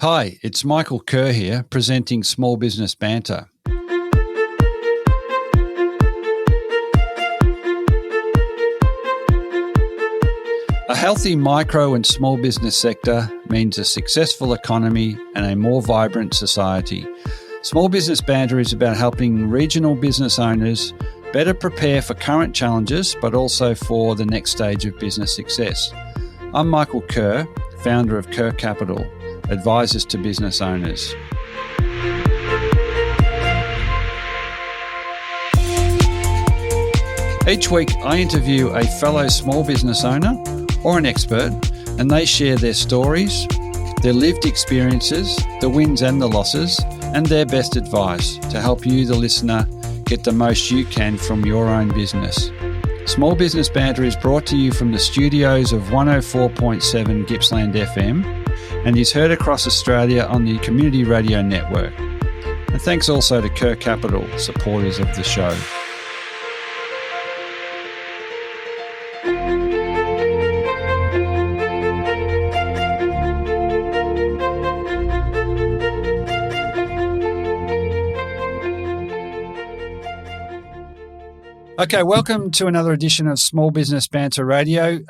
Hi, it's Michael Kerr here, presenting Small Business Banter. A healthy micro and small business sector means a successful economy and a more vibrant society. Small Business Banter is about helping regional business owners better prepare for current challenges, but also for the next stage of business success. I'm Michael Kerr, founder of Kerr Capital, advisors to business owners. Each week, I interview a fellow small business owner or an expert, and they share their stories, their lived experiences, the wins and the losses, and their best advice to help you, the listener, get the most you can from your own business. Small Business Banter is brought to you from the studios of 104.7 Gippsland FM and is heard across Australia on the Community Radio Network. And thanks also to Kerr Capital, supporters of the show. Okay, welcome to another edition of Small Business Banter Radio.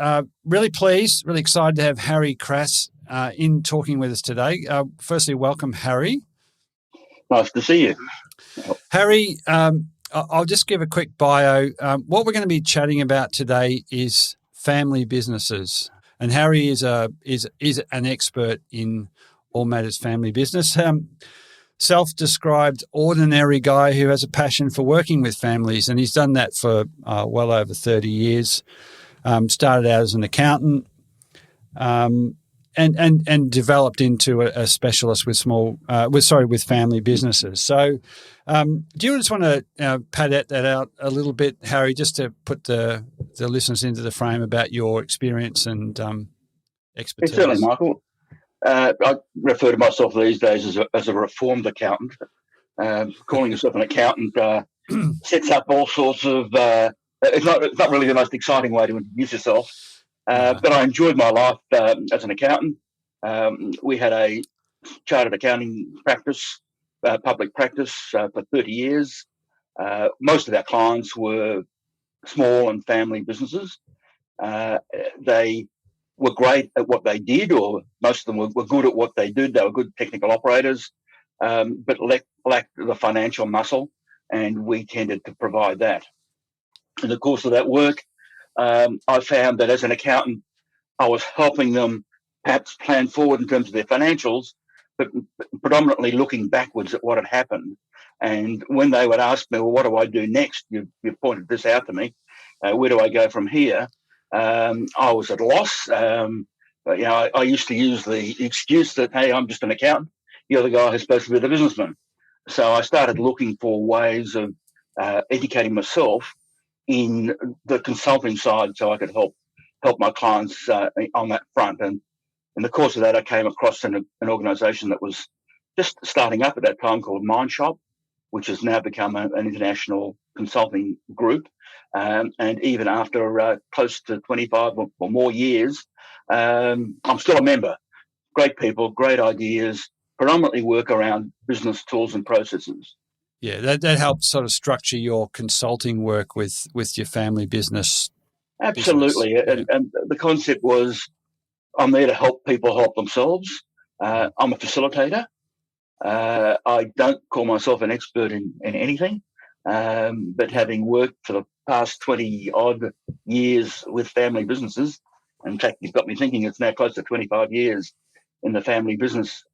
Really excited to have Harry Kras in talking with us today. Firstly, welcome, Harry. Nice to see you. Harry, I'll just give a quick bio. What we're going to be chatting about today is family businesses, and Harry is an expert in all matters family business. Self-described ordinary guy who has a passion for working with families, and he's done that for well over 30 years. Started out as an accountant and developed into a specialist with family businesses. So do you just want to pad that out a little bit, Harry, just to put the listeners into the frame about your experience and expertise? Certainly, Michael. I refer to myself these days as a reformed accountant. Calling yourself an accountant sets up all sorts of. It's not really the most exciting way to introduce yourself, but I enjoyed my life as an accountant. We had a chartered accounting practice, public practice for 30 years. Most of our clients were small and family businesses. They were great at what they did, or most of them were good at what they did. They were good technical operators, but lacked the financial muscle, and we tended to provide that. In the course of that work, I found that as an accountant, I was helping them perhaps plan forward in terms of their financials, but predominantly looking backwards at what had happened. And when they would ask me, well, what do I do next? You pointed this out to me. Where do I go from here? I was at a loss. But, I used to use the excuse that, hey, I'm just an accountant. You're the guy who's supposed to be the businessman. So I started looking for ways of educating myself in the consulting side so I could help my clients on that front. And in the course of that, I came across an organisation that was just starting up at that time called Mindshop, which has now become an international consulting group. And even after close to 25 or more years, I'm still a member. Great people, great ideas, predominantly work around business tools and processes. Yeah, that helps sort of structure your consulting work with your family business. Absolutely. Business. And the concept was I'm there to help people help themselves. I'm a facilitator. I don't call myself an expert in anything, but having worked for the past 20-odd years with family businesses, in fact, you've got me thinking it's now close to 25 years in the family business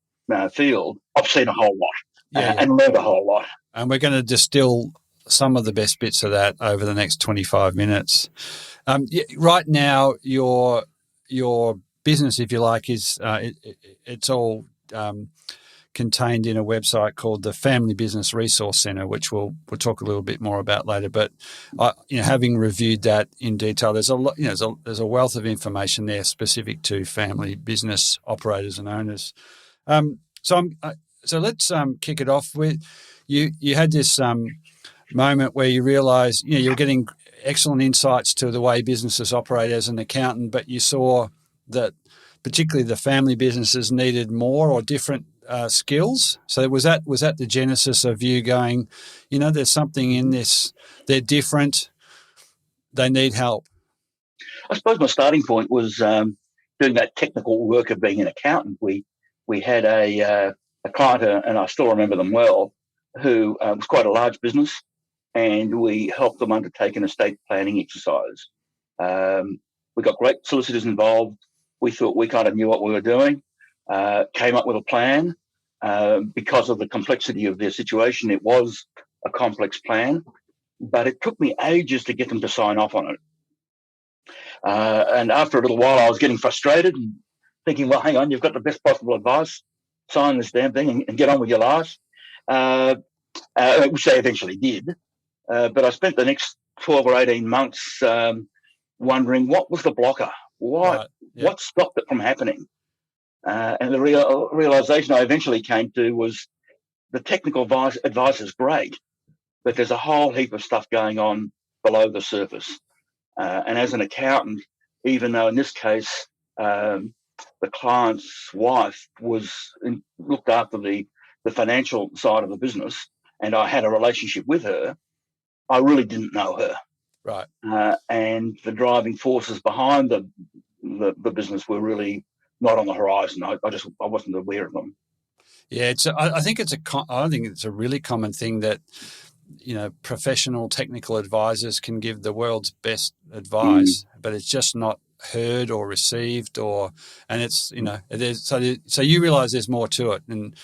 field, I've seen a whole lot and learned a whole lot. And we're going to distill some of the best bits of that over the next 25 minutes. Right now, your business, if you like, is it's all contained in a website called the Family Business Resource Centre, which we'll talk a little bit more about later. But having reviewed that in detail, there's a lot, there's a wealth of information there specific to family business operators and owners. So let's kick it off with you. You had this moment where you realised you're getting excellent insights to the way businesses operate as an accountant, but you saw that particularly the family businesses needed more or different skills. So was that the genesis of you going, there's something in this, they're different, they need help? I suppose my starting point was doing that technical work of being an accountant. We had a client, and I still remember them well, who was quite a large business, and we helped them undertake an estate planning exercise. We got great solicitors involved. We thought we kind of knew what we were doing, came up with a plan. Because of the complexity of their situation, it was a complex plan, but it took me ages to get them to sign off on it. And after a little while, I was getting frustrated and thinking, well, hang on, you've got the best possible advice. Sign this damn thing and get on with your life, which they eventually did. But I spent the next 12 or 18 months wondering what was the blocker? What stopped it from happening? And the realization I eventually came to was the technical advice is great, but there's a whole heap of stuff going on below the surface. And as an accountant, even though in this case the client's wife looked after the financial side of the business, and I had a relationship with her, I really didn't know her. Right. And the driving forces behind the business were really not on the horizon. I wasn't aware of them. Yeah, I think it's a really common thing that professional technical advisors can give the world's best advice, but it's just not heard or received, and it's so you realise there's more to it, and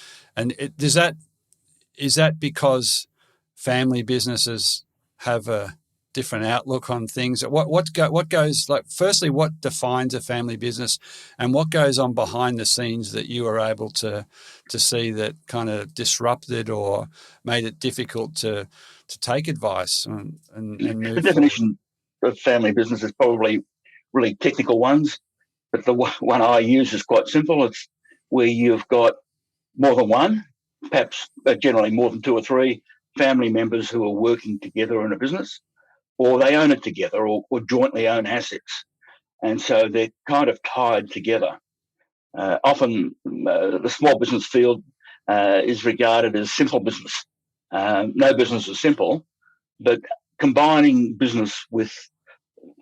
is that because family businesses have a different outlook on things? What goes, like, firstly, what defines a family business, and what goes on behind the scenes that you were able to see that kind of disrupted or made it difficult to take advice and move the definition of family business is probably really technical ones, but the one I use is quite simple. It's where you've got more than one, perhaps generally more than two or three family members who are working together in a business, or they own it together, or jointly own assets. And so they're kind of tied together. Often the small business field is regarded as simple business. No business is simple, but combining business with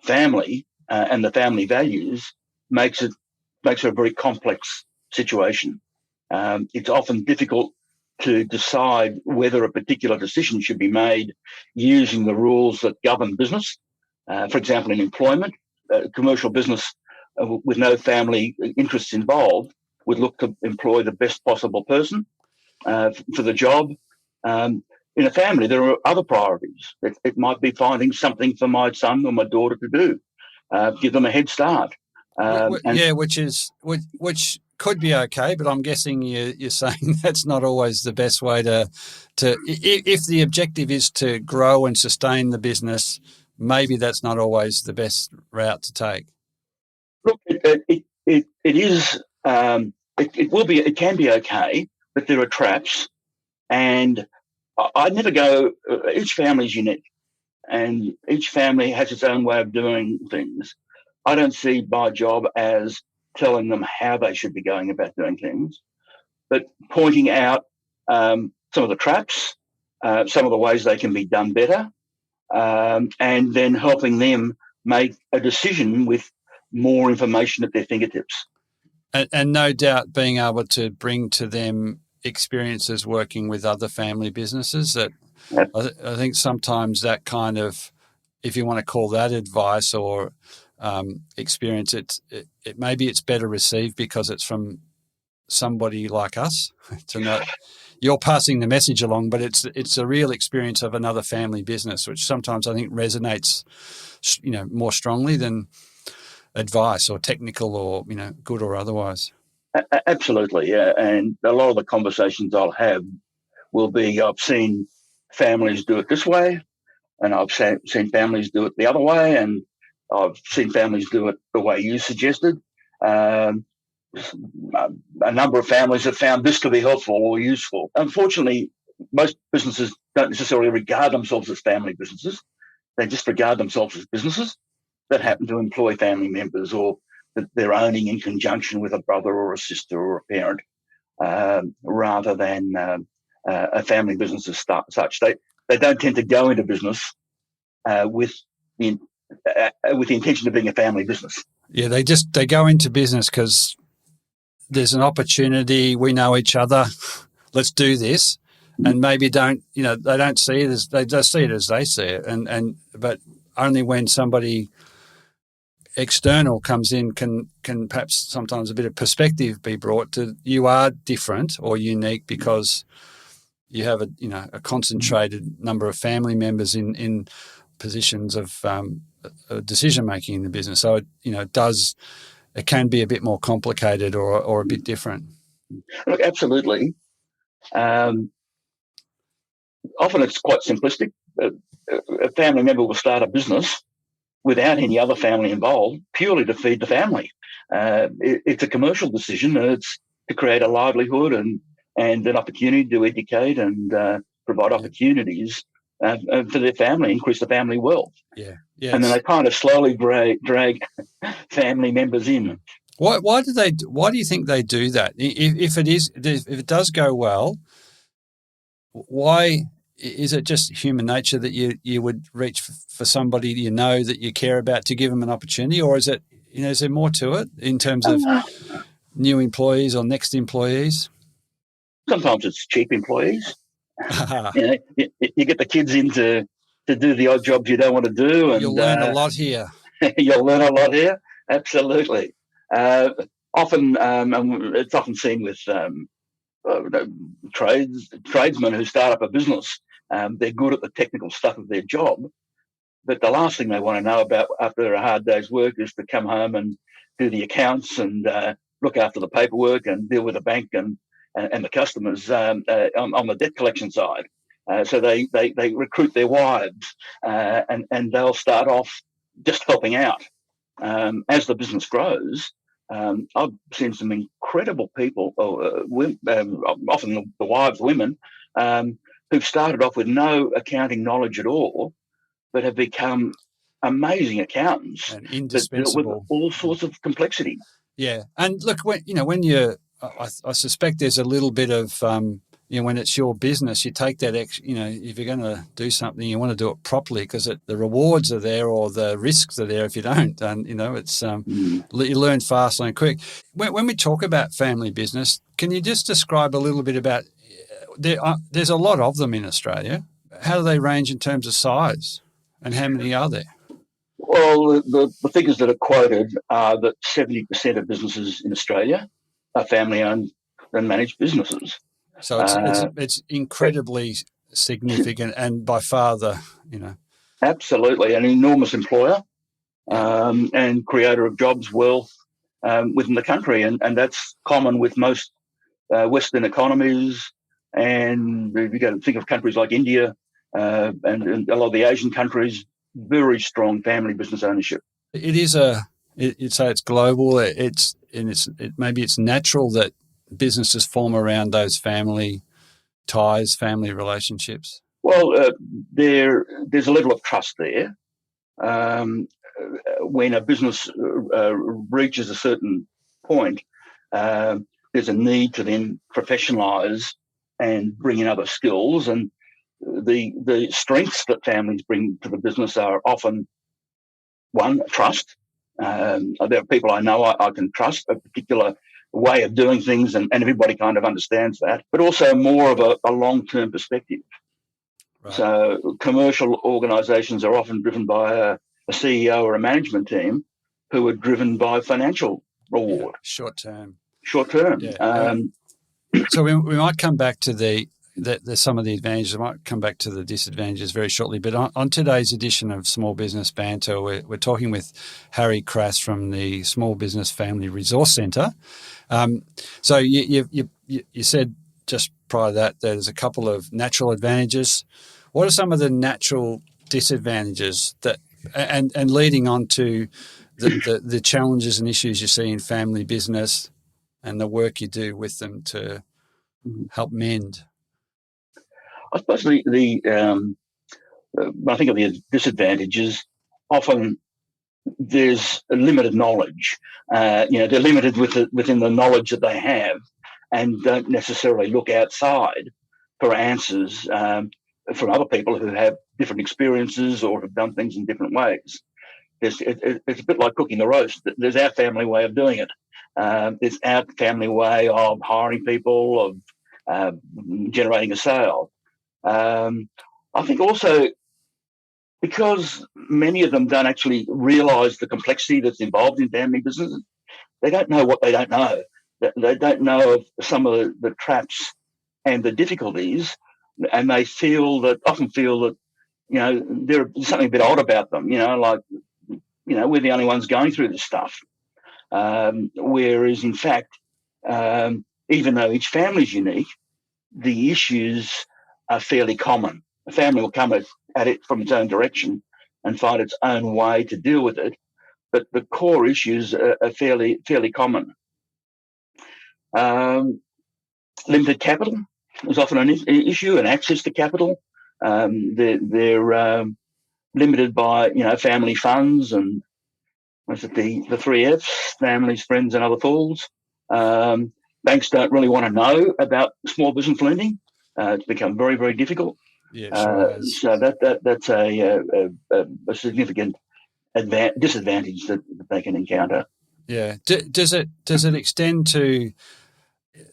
family and the family values makes it a very complex situation. It's often difficult to decide whether a particular decision should be made using the rules that govern business. For example, in employment, commercial business with no family interests involved would look to employ the best possible person for the job. In a family, there are other priorities. It might be finding something for my son or my daughter to do, give them a head start. Which could be okay, but I'm guessing you're saying that's not always the best way to if the objective is to grow and sustain the business, maybe that's not always the best route to take. Look, it is. It can be okay, but there are traps, and I'd never go. Each family is unique, and each family has its own way of doing things. I don't see my job as telling them how they should be going about doing things, but pointing out some of the traps, some of the ways they can be done better, and then helping them make a decision with more information at their fingertips. And no doubt being able to bring to them experiences working with other family businesses that Yep. I think sometimes that kind of, if you want to call that advice or experience, it maybe it's better received because it's from somebody like us. You're passing the message along, but it's a real experience of another family business, which sometimes I think resonates, more strongly than advice or technical or good or otherwise. Absolutely, yeah. And a lot of the conversations I'll have will be, I've seen families do it this way, and I've seen families do it the other way, and I've seen families do it the way you suggested. A number of families have found this to be helpful or useful. Unfortunately, most businesses don't necessarily regard themselves as family businesses. They just regard themselves as businesses that happen to employ family members or that they're owning in conjunction with a brother or a sister or a parent, rather than a family business as such. They don't tend to go into business with the intention of being a family business. Yeah, they go into business because there's an opportunity. We know each other. Let's do this, and maybe they don't see it as they just see it as they see it, but only when somebody external comes in can perhaps sometimes a bit of perspective be brought to you are different or unique because you have a concentrated number of family members in positions of decision making in the business. So it can be a bit more complicated or a bit different. Look, absolutely. Often it's quite simplistic. A family member will start a business without any other family involved, purely to feed the family. It's a commercial decision, and it's to create a livelihood and an opportunity to educate and provide opportunities for their family, increase the family wealth. Yeah. And then they kind of slowly drag family members in. Why do you think they do that? If it does go well, why is it just human nature that you would reach for somebody that you care about to give them an opportunity, or is it is there more to it in terms of new employees or next employees? Sometimes it's cheap employees. You get the kids in to do the odd jobs you don't want to do, and you'll learn a lot here. You'll learn a lot here. Absolutely. Often, it's often seen with tradesmen who start up a business. They're good at the technical stuff of their job, but the last thing they want to know about after a hard day's work is to come home and do the accounts and look after the paperwork and deal with the bank and the customers on the debt collection side. So they recruit their wives and they'll start off just helping out. As the business grows, I've seen some incredible people, often the wives, women, who've started off with no accounting knowledge at all, but have become amazing accountants and indispensable with all sorts of complexity. Yeah, and look, when I suspect there's a little bit of when it's your business, you take that if you're going to do something, you want to do it properly because the rewards are there or the risks are there if you don't. And it's you learn fast and quick. When we talk about family business, can you just describe a little bit about there's a lot of them in Australia. How do they range in terms of size, and how many are there? Well, the figures that are quoted are that 70% of businesses in Australia are family-owned and managed businesses. So it's incredibly significant and by far Absolutely, an enormous employer and creator of jobs, wealth within the country. And that's common with most Western economies. And you got to think of countries like India and a lot of the Asian countries, very strong family business ownership. It is you'd say it's global. Maybe it's natural that businesses form around those family ties, family relationships. Well, there's a level of trust there. When a business reaches a certain point, there's a need to then professionalise and bring in other skills, and the strengths that families bring to the business are often one, trust. There are people I know I can trust a particular way of doing things, and everybody kind of understands that, but also more of a long-term perspective. Right. So commercial organisations are often driven by a CEO or a management team who are driven by financial reward. Short term. Yeah. So we might come back to there's some of the advantages. I might come back to the disadvantages very shortly. But on today's edition of Small Business Banter, we're talking with Harry Kras from the Small Business Family Resource Centre. So you said just prior to that there's a couple of natural advantages. What are some of the natural disadvantages and leading on to the challenges and issues you see in family business and the work you do with them to help mend? I suppose when I think of the disadvantages, often there's a limited knowledge. They're limited within the knowledge that they have, and don't necessarily look outside for answers from other people who have different experiences or have done things in different ways. It's a bit like cooking the roast. There's our family way of doing it. There's our family way of hiring people, of generating a sale. I think also because many of them don't actually realise the complexity that's involved in family businesses, they don't know what they don't know. They don't know of some of the traps and the difficulties, and they often feel that, there's something a bit odd about them, like, we're the only ones going through this stuff. Whereas, in fact, even though each family is unique, the issues are fairly common. A family will come at it from its own direction and find its own way to deal with it, but the core issues are fairly common. Limited capital is often an issue, and access to capital. They're limited by family funds, and what's it, the three Fs: families, friends, and other fools. Banks don't really want to know about small business lending. It's become very, very difficult. Yeah, sure. So that's a significant disadvantage that they can encounter. Yeah. Does it extend to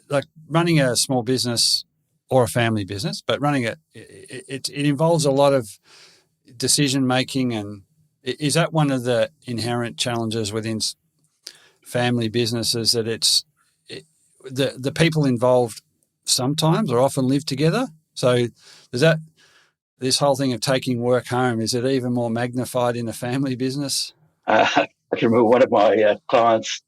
like running a small business or a family business, but running it involves a lot of decision making, and is that one of the inherent challenges within family businesses, that the people involved sometimes or often live together? So this whole thing of taking work home, is it even more magnified in a family business? I can remember one of my clients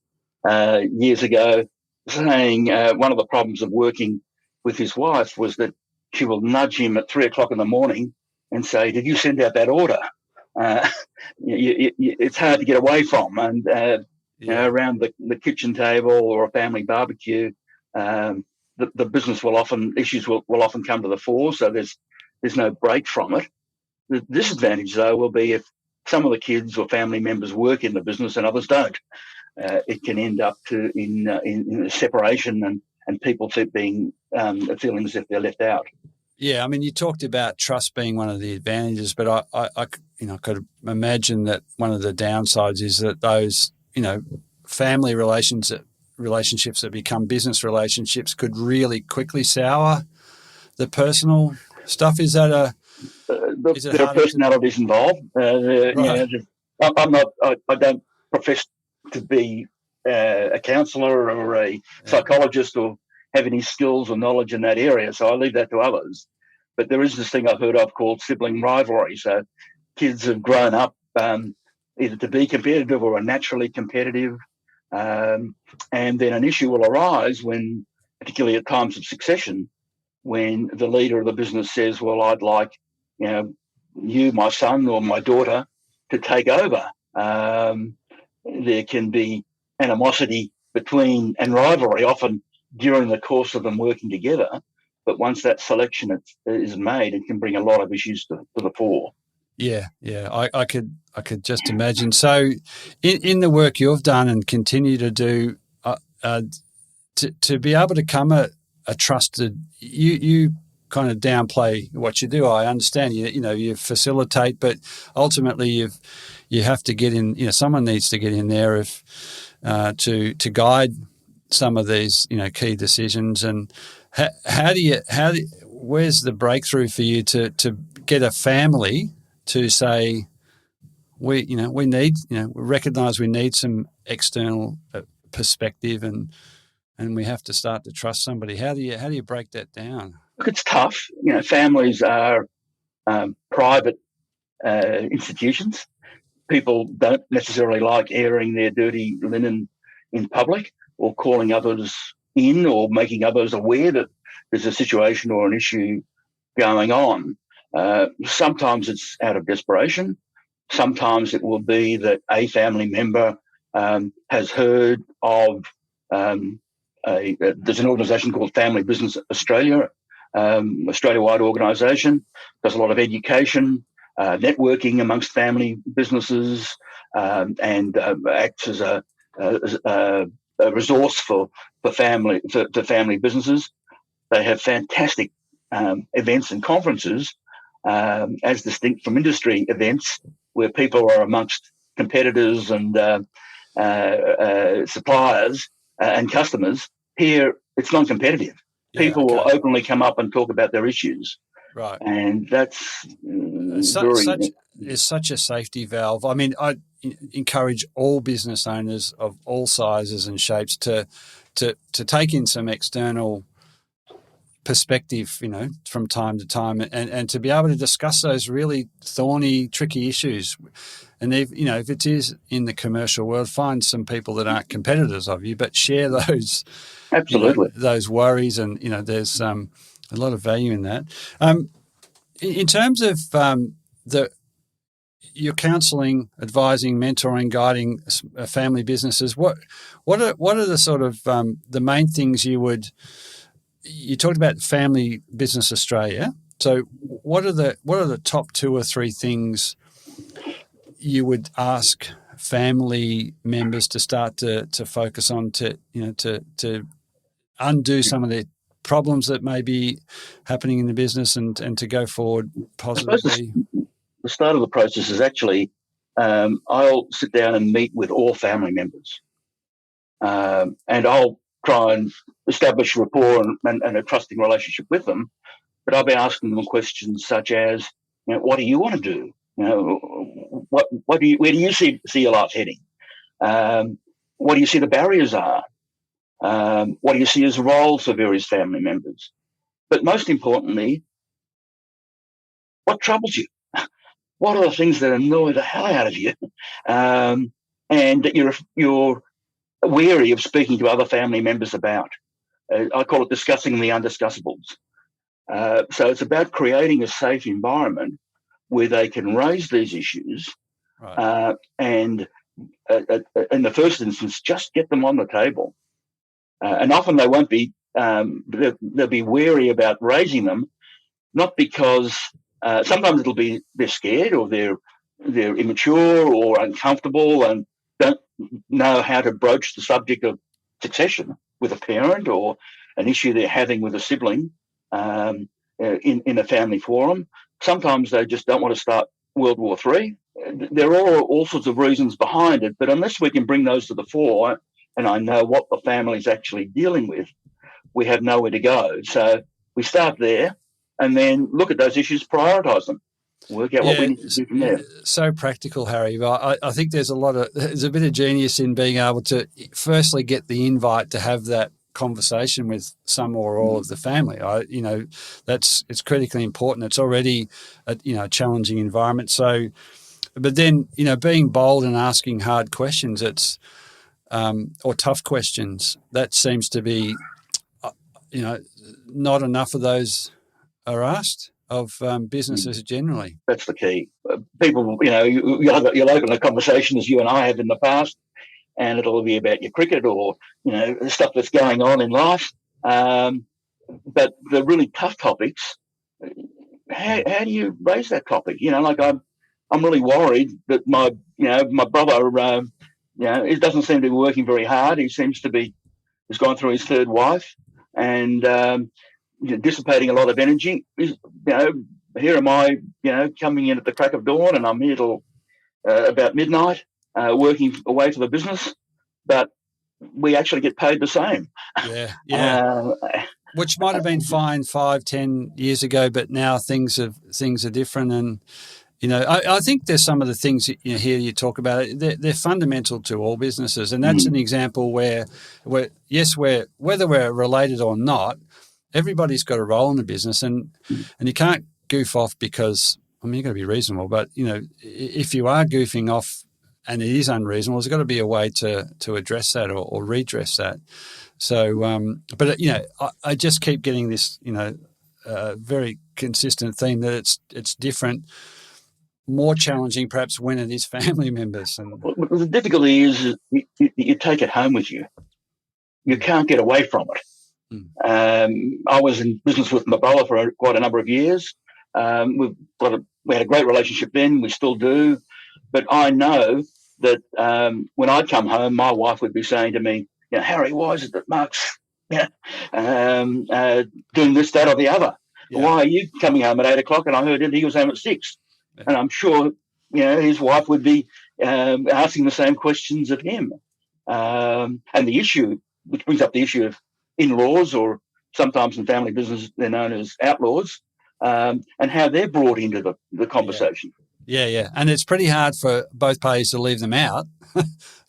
years ago saying one of the problems of working with his wife was that she will nudge him at 3:00 in the morning and say, "Did you send out that order?" It's hard to get away from, and around the kitchen table or a family barbecue, the business issues will often come to the fore. So there's no break from it. The disadvantage, though, will be if some of the kids or family members work in the business and others don't. It can end up in separation and people feeling as if they're left out. Yeah, I mean, you talked about trust being one of the advantages, but I could imagine that one of the downsides is that those, family relationships that become business relationships could really quickly sour the personal stuff. Is that there are personalities involved. Right. I'm not. I don't profess to be a counsellor or a psychologist or have any skills or knowledge in that area, so I leave that to others. But there is this thing I've heard of called sibling rivalry. So kids have grown up either to be competitive or are naturally competitive, and then an issue will arise when, particularly at times of succession, when the leader of the business says, "Well, I'd like, you, my son or my daughter, to take over." There can be animosity between and rivalry often during the course of them working together. But once that selection is made, it can bring a lot of issues to the fore. Yeah. I could just imagine. So, in the work you've done and continue to do, to be able to become a trusted, you kind of downplay what you do. I understand you facilitate, but ultimately you have to get in. Someone needs to get in there to guide some of these key decisions. And where's the breakthrough for you to get a family to say, we need, we recognise we need some external perspective, and we have to start to trust somebody. How do you break that down? Look, it's tough. Families are private institutions. People don't necessarily like airing their dirty linen in public or calling others in or making others aware that there's a situation or an issue going on. Sometimes it's out of desperation. Sometimes it will be that a family member has heard of there's an organisation called Family Business Australia, Australia-wide organisation, does a lot of education networking amongst family businesses, and acts as a resource for family businesses. They have fantastic events and conferences, as distinct from industry events, where people are amongst competitors and suppliers and customers. Here, it's non-competitive. People will openly come up and talk about their issues. Right. And that's it's such a safety valve. I mean, I encourage all business owners of all sizes and shapes to take in some external perspective, from time to time, and to be able to discuss those really thorny, tricky issues. And if it is in the commercial world, find some people that aren't competitors of you, but share those absolutely those worries, and there's a lot of value in that. In terms of your counselling, advising, mentoring, guiding family businesses, what are the sort of the main things you talked about Family Business Australia. So what are the top 2 or 3 things you would ask family members to start to focus on to undo some of the problems that may be happening in the business and to go forward positively? The start of the process is actually I'll sit down and meet with all family members, and I'll try and establish rapport and a trusting relationship with them. But I'll be asking them questions such as, what do you want to do? Where do you see your life heading? What do you see the barriers are? What do you see as roles for various family members? But most importantly, what troubles you? What are the things that annoy the hell out of you? And that you're wary of speaking to other family members about. I call it discussing the undiscussables. So it's about creating a safe environment where they can raise these issues, right. And in the first instance, just get them on the table. And often they won't be, they'll be wary about raising them, not because sometimes they're scared or they're immature or uncomfortable and don't know how to broach the subject of succession with a parent or an issue they're having with a sibling in a family forum. Sometimes they just don't want to start World War III. There are all sorts of reasons behind it, but unless we can bring those to the fore and I know what the family's actually dealing with, we have nowhere to go. So we start there and then look at those issues, prioritise them, work out what we need to do from there. So practical, Harry. But I think there's a bit of genius in being able to firstly get the invite to have that conversation with some or all of the family. It's critically important. It's already a challenging environment. So, but then being bold and asking hard questions, or tough questions, that seems to be not enough of those are asked of businesses generally. That's the key. People, you'll open a conversation as you and I have in the past, and it'll be about your cricket or the stuff that's going on in life. But the really tough topics, how do you raise that topic? I'm really worried that my brother, it doesn't seem to be working very hard. He seems to be, he's gone through his third wife and dissipating a lot of energy. Here am I, coming in at the crack of dawn, and I'm here till about midnight, working away for the business, but we actually get paid the same. Yeah. Which might have been fine 5-10 years ago, but now things are different. And I think there's some of the things here you talk about. They're fundamental to all businesses, and that's an example where whether we're related or not, everybody's got a role in the business, and you can't goof off because you've got to be reasonable. But if you are goofing off and it is unreasonable, there's got to be a way to address that or redress that. So, but I just keep getting this very consistent theme that it's different, more challenging perhaps when it is family members. And the difficulty is you take it home with you. You can't get away from it. I was in business with my brother for quite a number of years. We had a great relationship then. We still do. But I know that when I'd come home, my wife would be saying to me, Harry, why is it that Mark's doing this, that, or the other? Yeah. Why are you coming home at 8 o'clock? And I heard he was home at 6. Yeah. And I'm sure his wife would be asking the same questions of him. And the issue, which brings up the issue of in-laws, or sometimes in family business they're known as outlaws, and how they're brought into the conversation. Yeah. And it's pretty hard for both parties to leave them out.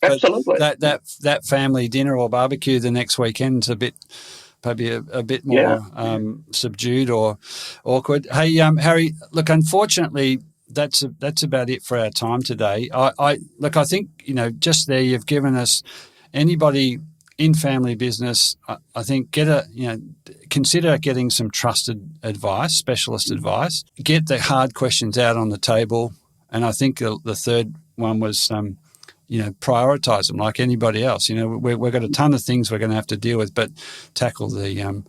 Absolutely. That family dinner or barbecue the next weekend's probably a bit more subdued or awkward. Hey, Harry, look, unfortunately, that's about it for our time today. I think, just there you've given us anybody in family business, I think consider getting some trusted advice, specialist advice. Get the hard questions out on the table. And I think the third one was, prioritise them like anybody else. We've got a ton of things we're going to have to deal with, but tackle the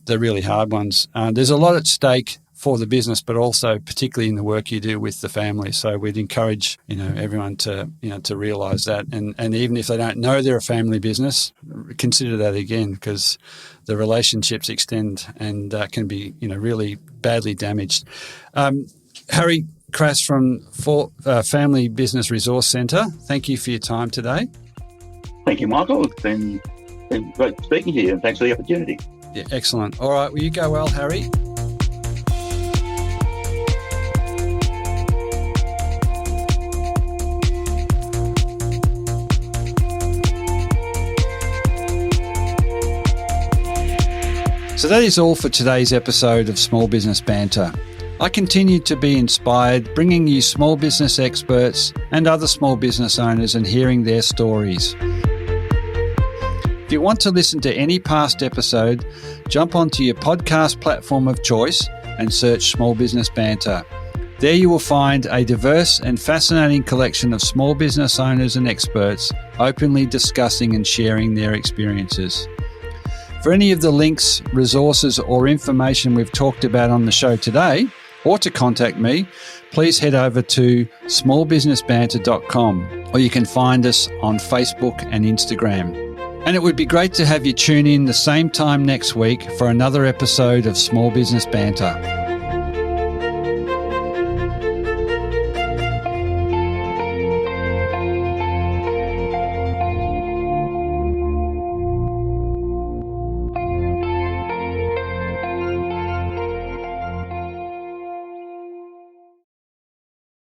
really hard ones. There's a lot at stake for the business, but also particularly in the work you do with the family. So we'd encourage, everyone to realise that. And even if they don't know they're a family business, consider that again, because the relationships extend and can be, really badly damaged. Harry Kras from Family Business Resource Centre, thank you for your time today. Thank you, Michael. It's been great speaking to you, and thanks for the opportunity. Yeah, excellent. All right, well, you go well, Harry. So that is all for today's episode of Small Business Banter. I continue to be inspired, bringing you small business experts and other small business owners and hearing their stories. If you want to listen to any past episode, jump onto your podcast platform of choice and search Small Business Banter. There you will find a diverse and fascinating collection of small business owners and experts openly discussing and sharing their experiences. For any of the links, resources or information we've talked about on the show today, or to contact me, please head over to smallbusinessbanter.com, or you can find us on Facebook and Instagram. And it would be great to have you tune in the same time next week for another episode of Small Business Banter.